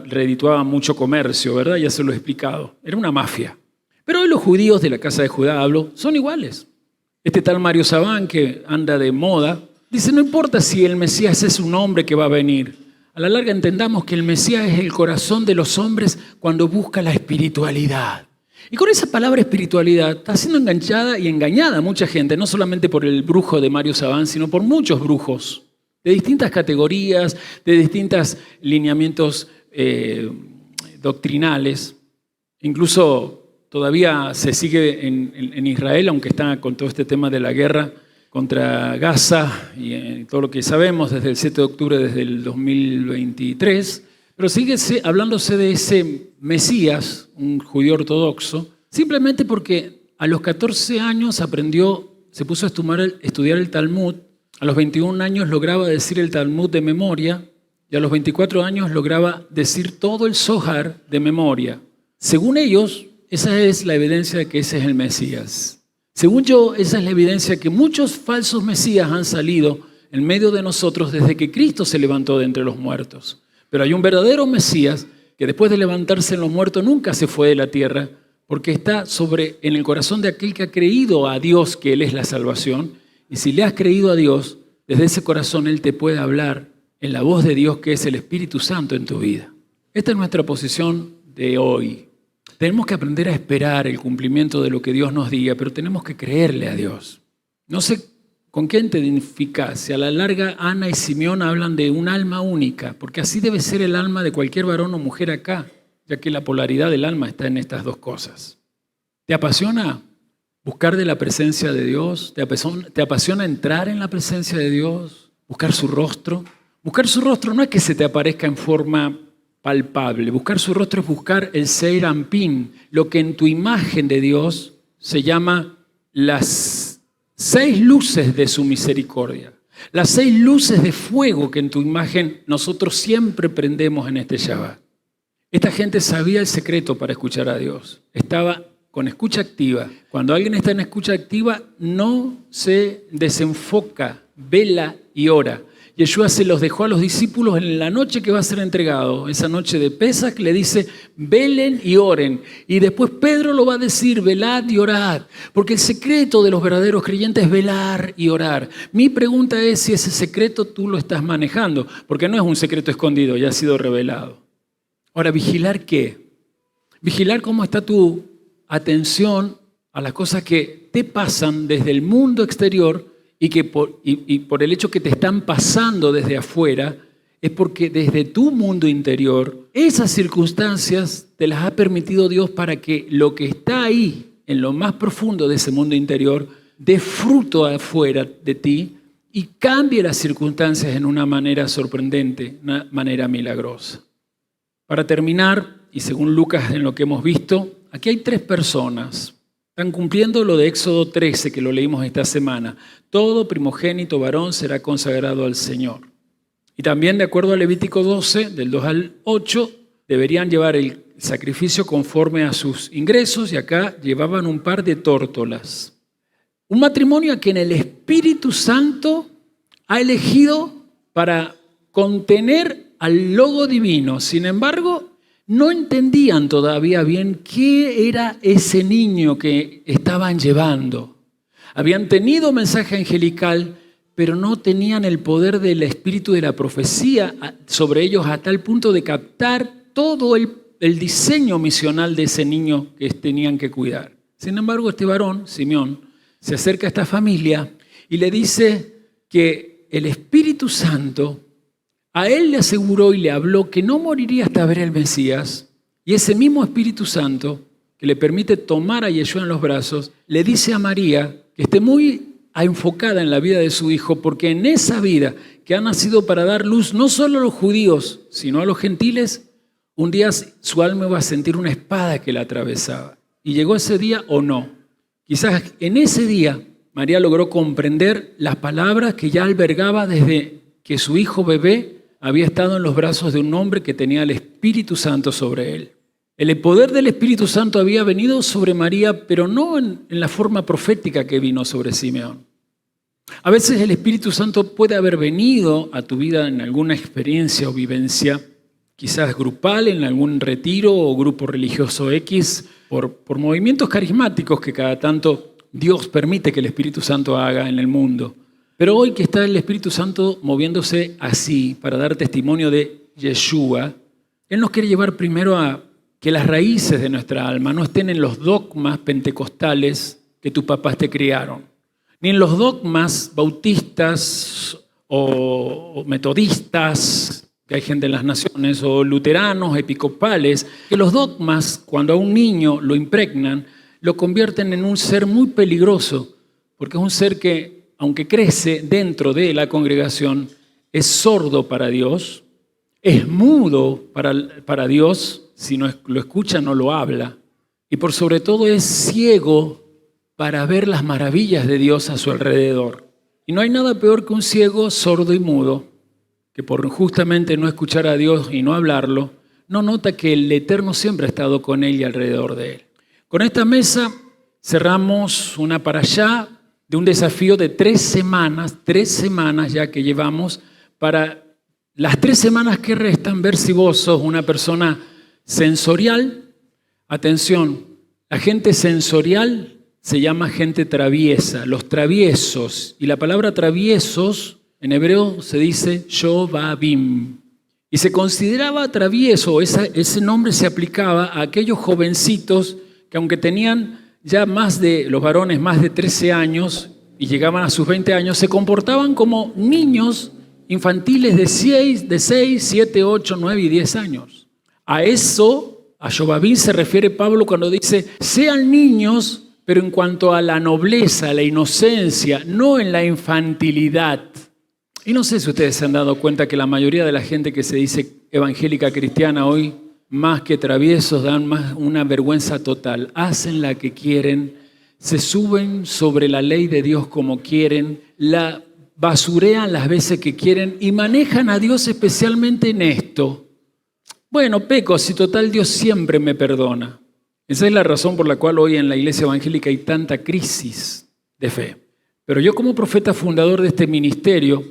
redituaba mucho comercio, ¿verdad? Ya se lo he explicado. Era una mafia. Pero hoy los judíos de la casa de Judá, son iguales. Este tal Mario Sabán, que anda de moda, dice, no importa si el Mesías es un hombre que va a venir. A la larga entendamos que el Mesías es el corazón de los hombres cuando busca la espiritualidad. Y con esa palabra espiritualidad está siendo enganchada y engañada a mucha gente, no solamente por el brujo de Mario Sabán, sino por muchos brujos de distintas categorías, de distintos lineamientos doctrinales. Incluso todavía se sigue en Israel, aunque está con todo este tema de la guerra contra Gaza y todo lo que sabemos desde el 7 de octubre, desde el 2023, Pero sigue hablándose de ese Mesías, un judío ortodoxo, simplemente porque a los 14 años se puso a estudiar el Talmud, a los 21 años lograba decir el Talmud de memoria y a los 24 años lograba decir todo el Zohar de memoria. Según ellos, esa es la evidencia de que ese es el Mesías. Según yo, esa es la evidencia de que muchos falsos Mesías han salido en medio de nosotros desde que Cristo se levantó de entre los muertos. Pero hay un verdadero Mesías que después de levantarse en los muertos nunca se fue de la tierra, porque está en el corazón de aquel que ha creído a Dios que Él es la salvación. Y si le has creído a Dios, desde ese corazón Él te puede hablar en la voz de Dios, que es el Espíritu Santo en tu vida. Esta es nuestra posición de hoy. Tenemos que aprender a esperar el cumplimiento de lo que Dios nos diga, pero tenemos que creerle a Dios. No sé con quién te identificas. Si a la larga Ana y Simeón hablan de un alma única, porque así debe ser el alma de cualquier varón o mujer acá, ya que la polaridad del alma está en estas dos cosas. ¿Te apasiona buscar de la presencia de Dios? ¿Te apasiona entrar en la presencia de Dios? ¿Buscar su rostro? Buscar su rostro no es que se te aparezca en forma palpable. Buscar su rostro es buscar el Seir Anpin, lo que en tu imagen de Dios se llama las 6 luces de su misericordia. Las 6 luces de fuego que en tu imagen nosotros siempre prendemos en este Shabbat. Esta gente sabía el secreto para escuchar a Dios. Estaba con escucha activa. Cuando alguien está en escucha activa, no se desenfoca, vela y ora. Yeshua se los dejó a los discípulos en la noche que va a ser entregado. Esa noche de Pesach le dice, velen y oren. Y después Pedro lo va a decir, velad y orad. Porque el secreto de los verdaderos creyentes es velar y orar. Mi pregunta es si ese secreto tú lo estás manejando. Porque no es un secreto escondido, ya ha sido revelado. Ahora, ¿vigilar qué? Vigilar cómo está tu atención a las cosas que te pasan desde el mundo exterior y que por el hecho que te están pasando desde afuera, es porque desde tu mundo interior, esas circunstancias te las ha permitido Dios para que lo que está ahí, en lo más profundo de ese mundo interior, dé fruto afuera de ti y cambie las circunstancias en una manera sorprendente, una manera milagrosa. Para terminar, y según Lucas en lo que hemos visto, aquí hay 3 personas. Están cumpliendo lo de Éxodo 13, que lo leímos esta semana. Todo primogénito varón será consagrado al Señor. Y también, de acuerdo a Levítico 12, del 2 al 8, deberían llevar el sacrificio conforme a sus ingresos, y acá llevaban un par de tórtolas. Un matrimonio a quien el Espíritu Santo ha elegido para contener al logo divino. Sin embargo, no entendían todavía bien qué era ese niño que estaban llevando. Habían tenido mensaje angelical, pero no tenían el poder del espíritu de la profecía sobre ellos a tal punto de captar todo el diseño misional de ese niño que tenían que cuidar. Sin embargo, este varón, Simeón, se acerca a esta familia y le dice que el Espíritu Santo a él le aseguró y le habló que no moriría hasta ver al Mesías, y ese mismo Espíritu Santo que le permite tomar a Yeshua en los brazos, le dice a María que esté muy enfocada en la vida de su hijo, porque en esa vida que ha nacido para dar luz no solo a los judíos, sino a los gentiles, un día su alma iba a sentir una espada que la atravesaba. ¿Y llegó ese día o no? Quizás en ese día María logró comprender las palabras que ya albergaba desde que su hijo bebé había estado en los brazos de un hombre que tenía el Espíritu Santo sobre él. El poder del Espíritu Santo había venido sobre María, pero no en la forma profética que vino sobre Simeón. A veces el Espíritu Santo puede haber venido a tu vida en alguna experiencia o vivencia, quizás grupal, en algún retiro o grupo religioso X, por movimientos carismáticos que cada tanto Dios permite que el Espíritu Santo haga en el mundo. Pero hoy que está el Espíritu Santo moviéndose así para dar testimonio de Yeshua, Él nos quiere llevar primero a que las raíces de nuestra alma no estén en los dogmas pentecostales que tus papás te criaron, ni en los dogmas bautistas o metodistas, que hay gente en las naciones, o luteranos, episcopales, que los dogmas, cuando a un niño lo impregnan, lo convierten en un ser muy peligroso, porque es un ser que, aunque crece dentro de la congregación, es sordo para Dios, Es mudo para Dios, si no lo escucha no lo habla. Y por sobre todo es ciego para ver las maravillas de Dios a su alrededor. Y no hay nada peor que un ciego, sordo y mudo, que por justamente no escuchar a Dios y no hablarlo, no nota que el Eterno siempre ha estado con él y alrededor de él. Con esta mesa cerramos una parashá de un desafío de 3 semanas ya que llevamos, para las 3 semanas que restan ver si vos sos una persona sensorial. Atención, la gente sensorial se llama gente traviesa, los traviesos. Y la palabra traviesos en hebreo se dice Shobabim. Y se consideraba travieso, ese nombre se aplicaba a aquellos jovencitos que aunque tenían ya los varones más de 13 años y llegaban a sus 20 años, se comportaban como niños infantiles de 6, 7, 8, 9 y 10 años. A Shobabim se refiere Pablo cuando dice, sean niños, pero en cuanto a la nobleza, la inocencia, no en la infantilidad. Y no sé si ustedes se han dado cuenta que la mayoría de la gente que se dice evangélica cristiana hoy, más que traviesos, dan más una vergüenza total. Hacen la que quieren, se suben sobre la ley de Dios como quieren, la basurean las veces que quieren y manejan a Dios especialmente en esto. Bueno, peco, si total Dios siempre me perdona. Esa es la razón por la cual hoy en la iglesia evangélica hay tanta crisis de fe. Pero yo como profeta fundador de este ministerio,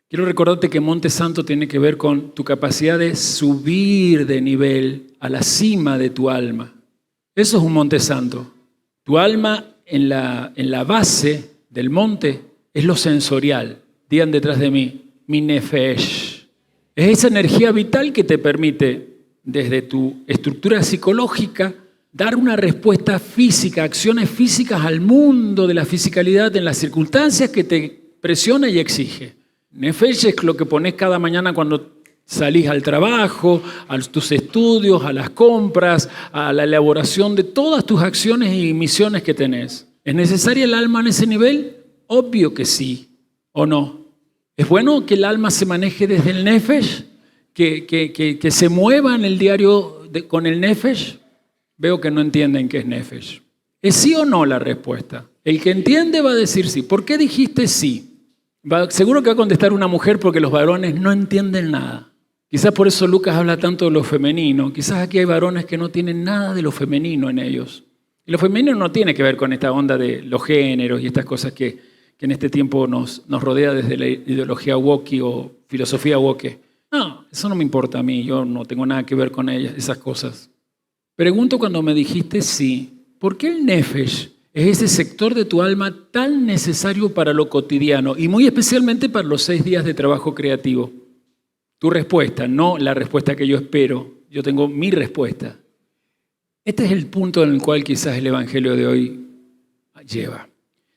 quiero recordarte que Monte Santo tiene que ver con tu capacidad de subir de nivel a la cima de tu alma. Eso es un Monte Santo. Tu alma en la base del monte es lo sensorial. Digan detrás de mí, mi nefesh. Es esa energía vital que te permite, desde tu estructura psicológica, dar una respuesta física, acciones físicas al mundo de la fisicalidad en las circunstancias que te presiona y exige. Nefesh es lo que pones cada mañana cuando salís al trabajo, a tus estudios, a las compras, a la elaboración de todas tus acciones y misiones que tenés. ¿Es necesaria el alma en ese nivel? Obvio que sí, ¿o no? ¿Es bueno que el alma se maneje desde el Nefesh? ¿Que se mueva en el diario con el Nefesh? Veo que no entienden qué es Nefesh. ¿Es sí o no la respuesta? El que entiende va a decir sí. ¿Por qué dijiste sí? Seguro que va a contestar una mujer porque los varones no entienden nada. Quizás por eso Lucas habla tanto de lo femenino. Quizás aquí hay varones que no tienen nada de lo femenino en ellos. Y lo femenino no tiene que ver con esta onda de los géneros y estas cosas que en este tiempo nos rodea desde la ideología woke o filosofía woke. No, eso no me importa a mí. Yo no tengo nada que ver con ellas, esas cosas. Pregunto cuando me dijiste sí, ¿por qué el Nefesh es ese sector de tu alma tan necesario para lo cotidiano y muy especialmente para los 6 días de trabajo creativo? Tu respuesta, no la respuesta que yo espero, yo tengo mi respuesta. Este es el punto en el cual quizás el evangelio de hoy lleva.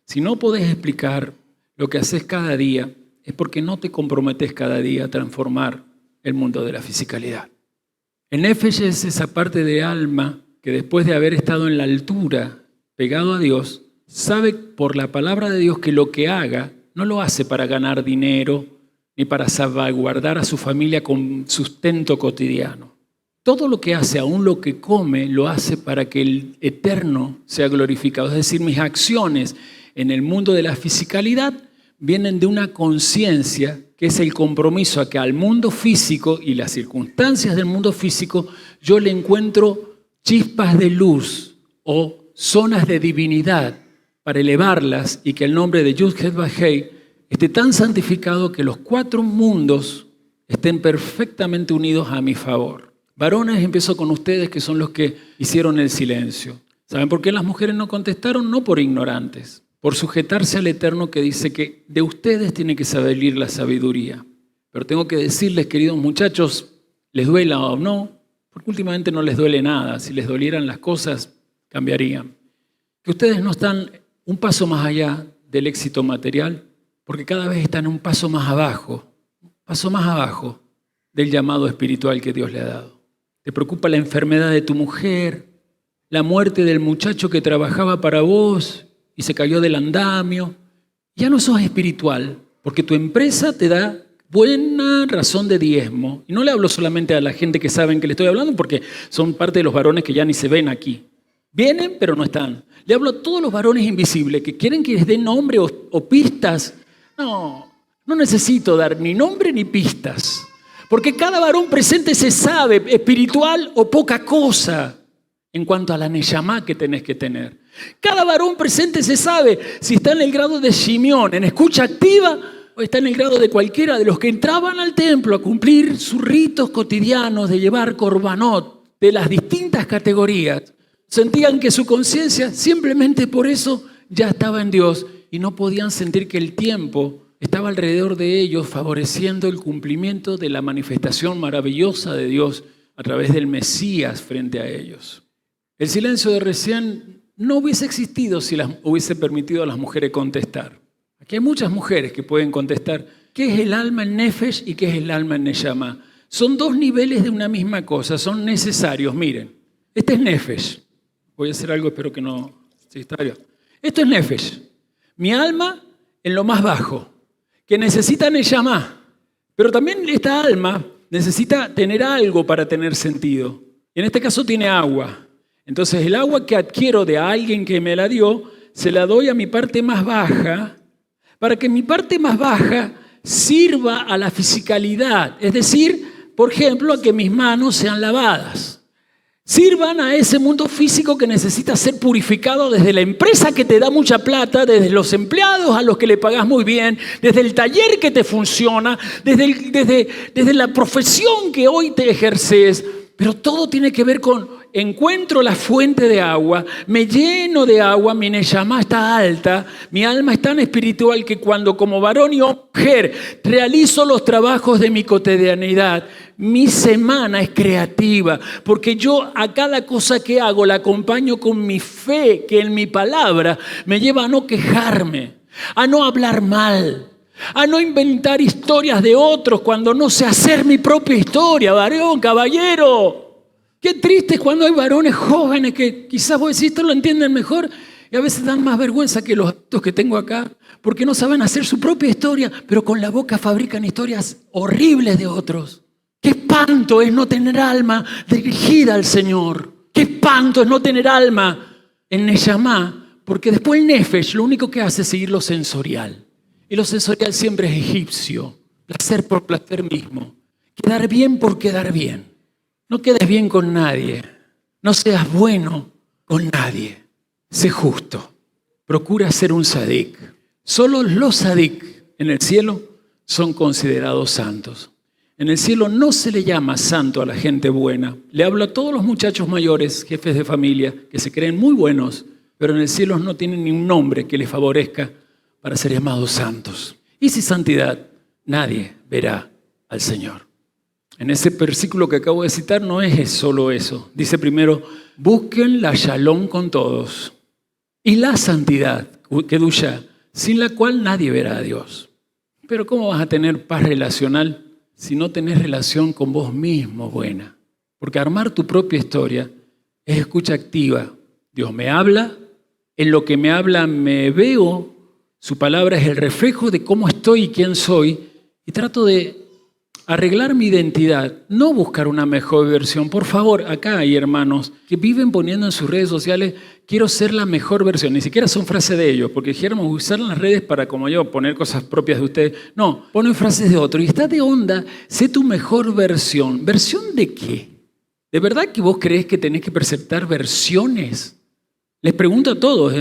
Si no podés explicar lo que haces cada día, es porque no te comprometes cada día a transformar el mundo de la fisicalidad. El Nefesh es esa parte de alma que después de haber estado en la altura, pegado a Dios, sabe por la palabra de Dios que lo que haga no lo hace para ganar dinero ni para salvaguardar a su familia con sustento cotidiano. Todo lo que hace, aún lo que come, lo hace para que el Eterno sea glorificado. Es decir, mis acciones en el mundo de la fisicalidad vienen de una conciencia que es el compromiso a que al mundo físico y las circunstancias del mundo físico yo le encuentro chispas de luz o zonas de divinidad para elevarlas y que el nombre de Yud-Heh-Vah-Hei esté tan santificado que los 4 mundos estén perfectamente unidos a mi favor. Varones, empiezo con ustedes que son los que hicieron el silencio. ¿Saben por qué las mujeres no contestaron? No por ignorantes, por sujetarse al Eterno que dice que de ustedes tiene que salir la sabiduría. Pero tengo que decirles, queridos muchachos, les duela o no, porque últimamente no les duele nada. Si les dolieran las cosas, cambiarían. Que ustedes no están un paso más allá del éxito material, porque cada vez están un paso más abajo del llamado espiritual que Dios le ha dado. Te preocupa la enfermedad de tu mujer, la muerte del muchacho que trabajaba para vos y se cayó del andamio. Ya no sos espiritual, porque tu empresa te da buena razón de diezmo, y no le hablo solamente a la gente que saben que le estoy hablando porque son parte de los varones que ya ni se ven aquí. Vienen, pero no están. Le hablo a todos los varones invisibles que quieren que les dé nombre o pistas. No necesito dar ni nombre ni pistas, porque cada varón presente se sabe, espiritual o poca cosa, en cuanto a la neyamá que tenés que tener. Cada varón presente se sabe si está en el grado de Simeón, en escucha activa, o está en el grado de cualquiera de los que entraban al templo a cumplir sus ritos cotidianos de llevar corbanot de las distintas categorías. Sentían que su conciencia simplemente por eso ya estaba en Dios y no podían sentir que el tiempo estaba alrededor de ellos favoreciendo el cumplimiento de la manifestación maravillosa de Dios a través del Mesías frente a ellos. El silencio de recién no hubiese existido si las hubiese permitido a las mujeres contestar. Aquí hay muchas mujeres que pueden contestar qué es el alma en Nefesh y qué es el alma en Neyamá. Son dos niveles de una misma cosa, son necesarios. Miren, este es Nefesh. Voy a hacer algo, espero que no... Sí, está bien. Esto es Nefesh. Mi alma en lo más bajo, que necesita Neyamá. Pero también esta alma necesita tener algo para tener sentido. Y en este caso tiene agua. Entonces el agua que adquiero de alguien que me la dio, se la doy a mi parte más baja, para que mi parte más baja sirva a la fisicalidad. Es decir, por ejemplo, a que mis manos sean lavadas. Sirvan a ese mundo físico que necesita ser purificado desde la empresa que te da mucha plata, desde los empleados a los que le pagás muy bien, desde el taller que te funciona, desde la profesión que hoy te ejerces. Pero todo tiene que ver con encuentro la fuente de agua, me lleno de agua, mi neyamá está alta, mi alma es tan espiritual que cuando como varón y mujer realizo los trabajos de mi cotidianidad, mi semana es creativa, porque yo a cada cosa que hago la acompaño con mi fe, que en mi palabra me lleva a no quejarme, a no hablar mal, a no inventar historias de otros cuando no sé hacer mi propia historia, varón, caballero. Qué triste es cuando hay varones jóvenes que quizás vos decís, esto lo entienden mejor y a veces dan más vergüenza que los actos que tengo acá, porque no saben hacer su propia historia, pero con la boca fabrican historias horribles de otros. Qué espanto es no tener alma dirigida al Señor. Qué espanto es no tener alma en Neyamá, porque después el Nefesh lo único que hace es seguir lo sensorial. Y lo sensorial siempre es egipcio, placer por placer mismo, quedar bien por quedar bien. No quedes bien con nadie, no seas bueno con nadie, sé justo, procura ser un sadik. Solo los sadik en el cielo son considerados santos. En el cielo no se le llama santo a la gente buena. Le hablo a todos los muchachos mayores, jefes de familia, que se creen muy buenos, pero en el cielo no tienen ni un nombre que les favorezca para ser llamados santos. Y sin santidad nadie verá al Señor. En ese versículo que acabo de citar no es solo eso. Dice primero, busquen la shalom con todos y la santidad, kedushá, sin la cual nadie verá a Dios. Pero ¿cómo vas a tener paz relacional si no tenés relación con vos mismo buena? Porque armar tu propia historia es escucha activa. Dios me habla, en lo que me habla me veo, su palabra es el reflejo de cómo estoy y quién soy, y trato de arreglar mi identidad, no buscar una mejor versión. Por favor, acá hay hermanos que viven poniendo en sus redes sociales, quiero ser la mejor versión. Ni siquiera son frases de ellos, porque dijéramos usar las redes para, como yo, poner cosas propias de ustedes. No, ponen frases de otros. Y está de onda, sé tu mejor versión. ¿Versión de qué? ¿De verdad que vos creés que tenés que presentar versiones? Les pregunto a todos,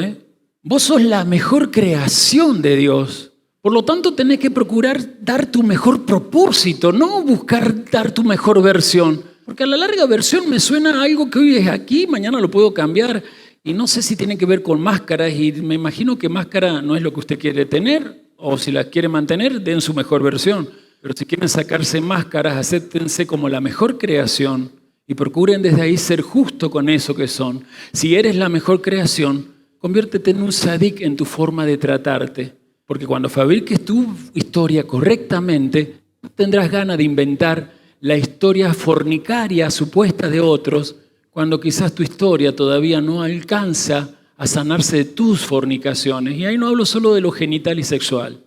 Vos sos la mejor creación de Dios. Por lo tanto, tenés que procurar dar tu mejor propósito, no buscar dar tu mejor versión. Porque a la larga versión me suena a algo que hoy es aquí, mañana lo puedo cambiar. Y no sé si tiene que ver con máscaras, y me imagino que máscara no es lo que usted quiere tener, o si la quiere mantener, den su mejor versión. Pero si quieren sacarse máscaras, acéptense como la mejor creación y procuren desde ahí ser justo con eso que son. Si eres la mejor creación, conviértete en un sadik en tu forma de tratarte. Porque cuando fabriques tu historia correctamente, tendrás ganas de inventar la historia fornicaria supuesta de otros, cuando quizás tu historia todavía no alcanza a sanarse de tus fornicaciones. Y ahí no hablo solo de lo genital y sexual.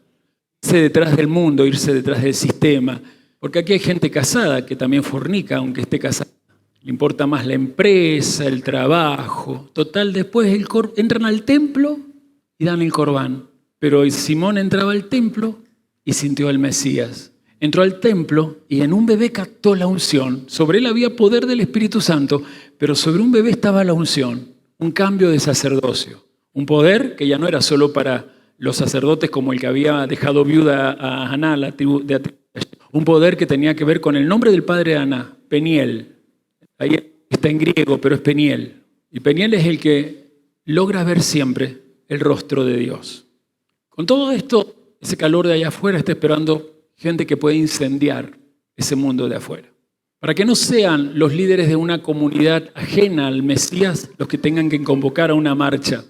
irse detrás del mundo, irse detrás del sistema. Porque aquí hay gente casada que también fornica, aunque esté casada. Le importa más la empresa, el trabajo. Total, después entran al templo y dan el corbán. Pero Simón entraba al templo y sintió al Mesías. Entró al templo y en un bebé captó la unción. Sobre él había poder del Espíritu Santo, pero sobre un bebé estaba la unción, un cambio de sacerdocio. Un poder que ya no era solo para los sacerdotes como el que había dejado viuda a Aná, la tribu de Atri. Un poder que tenía que ver con el nombre del padre de Aná, Peniel. Ahí está en griego, pero es Peniel. Y Peniel es el que logra ver siempre el rostro de Dios. Con todo esto, ese calor de allá afuera está esperando gente que puede incendiar ese mundo de afuera. Para que no sean los líderes de una comunidad ajena al Mesías los que tengan que convocar a una marcha.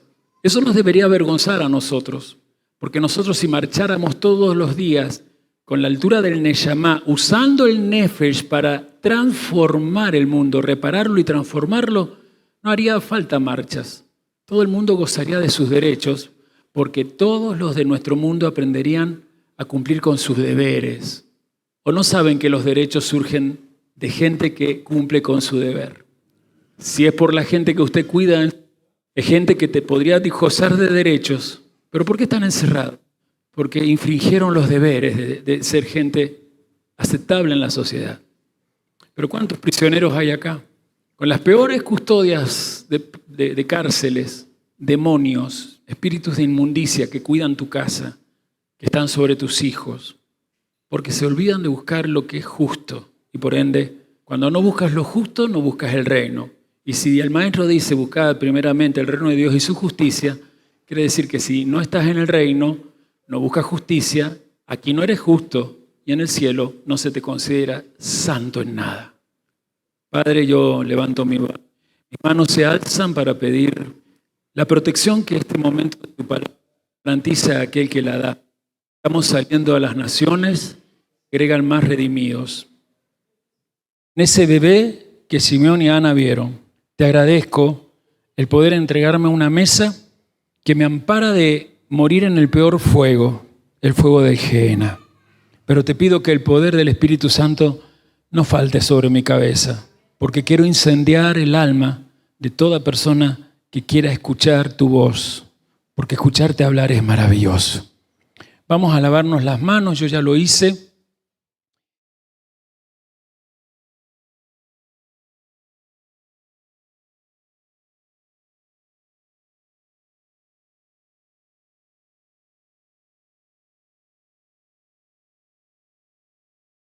Eso nos debería avergonzar a nosotros, porque nosotros si marcháramos todos los días con la altura del Neshama, usando el Nefesh para transformar el mundo, repararlo y transformarlo, no haría falta marchas. Todo el mundo gozaría de sus derechos, porque todos los de nuestro mundo aprenderían a cumplir con sus deberes. ¿O no saben que los derechos surgen de gente que cumple con su deber? Si es por la gente que usted cuida, es gente que te podría gozar de derechos, pero ¿por qué están encerrados? Porque infringieron los deberes de ser gente aceptable en la sociedad. Pero ¿cuántos prisioneros hay acá? Con las peores custodias de cárceles, demonios, espíritus de inmundicia que cuidan tu casa, que están sobre tus hijos, porque se olvidan de buscar lo que es justo. Y por ende, cuando no buscas lo justo, no buscas el reino. Y si el maestro dice, buscad primeramente el reino de Dios y su justicia, quiere decir que si no estás en el reino, no buscas justicia, aquí no eres justo y en el cielo no se te considera santo en nada. Padre, yo levanto mis manos se alzan para pedir la protección que este momento de tu palabra garantiza a aquel que la da. Estamos saliendo a las naciones, agregan más redimidos. En ese bebé que Simeón y Ana vieron, te agradezco el poder entregarme una mesa que me ampara de morir en el peor fuego, el fuego de Gehenna. Pero te pido que el poder del Espíritu Santo no falte sobre mi cabeza, porque quiero incendiar el alma de toda persona que quiera escuchar tu voz, porque escucharte hablar es maravilloso. Vamos a lavarnos las manos, yo ya lo hice.